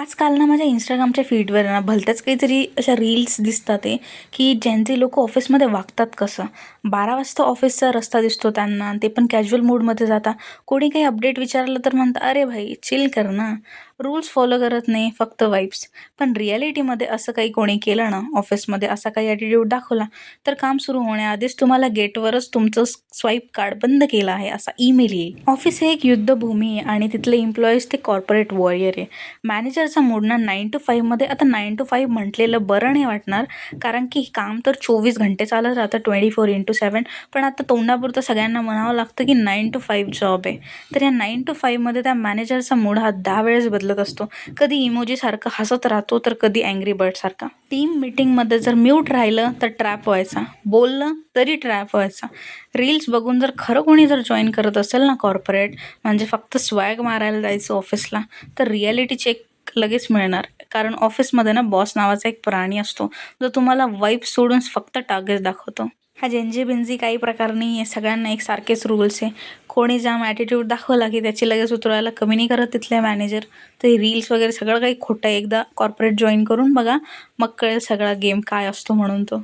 आजकाल ना माझ्या Instagramच्या फीडवर ना भलत्याच काहीतरी अशा रील्स दिसतात आहे, की ज्यांचे लोकं ऑफिसमध्ये वागतात कसं. 12 वाजता ऑफिसचा रस्ता दिसतो त्यांना, ते पण कॅज्युअल मूडमध्ये जाता. कोणी काही अपडेट विचारलं तर म्हणतात, "अरे भाई चिल कर ना." रूल्स फॉलो करत नाही, फक्त वाइब्स. पण रिॲलिटीमध्ये असं काही कोणी केलं ना, ऑफिसमध्ये असा काही ॲटिट्यूड दाखवला, तर काम सुरू होण्याआधीच तुम्हाला गेटवरच तुमचं स्वाईप कार्ड बंद केलं आहे असा ईमेल येईल. ऑफिस हे एक युद्धभूमी आहे आणि तिथले एम्प्लॉईज ते कॉर्पोरेट वॉरियर आहे. मॅनेजरचा मूड ना 9 to 5 मध्ये आता 9 to 5 म्हटलेलं बरं नाही वाटणार, कारण की काम तर 24 घंटे चालत राहतं 24/7. पण आता तोंडापुरतं सगळ्यांना म्हणावं लागतं की 9 to 5 जॉब आहे. तर या 9 to 5 मध्ये त्या मॅनेजरचा मूड हा 10 वेळेस बदलत असतो. कधी इमोजीसारखं हसत राहतो तर कधी अँग्री बर्डसारखा. टीम मीटिंगमध्ये जर म्यूट राहिलं तर ट्रॅप व्हायचा, बोललं तरी ट्रॅप व्हायचा. रील्स बघून जर खरं कोणी जर जॉईन करत असेल ना कॉर्पोरेट, म्हणजे फक्त स्वॅग मारायला जायचं ऑफिसला, तर रिॲलिटी चेक लगेच मिळणार. कारण ऑफिसमध्ये ना बॉस नावाचा एक प्राणी असतो, जो तुम्हाला वाईब सोडून फक्त टार्गेट दाखवतो. हा जेंजी-बिंजी काही प्रकार नाही आहे, सगळ्यांना एक सारखेच रूल्स आहे. कोणी जाम ॲटिट्यूड दाखवला की त्याची लगेच उतरवायला कमी नाही करत तिथले मॅनेजर. तर रील्स वगैरे सगळं काही खोटं आहे. एकदा कॉर्पोरेट जॉईन करून बघा, मग कळेल सगळा गेम काय असतो म्हणून तो.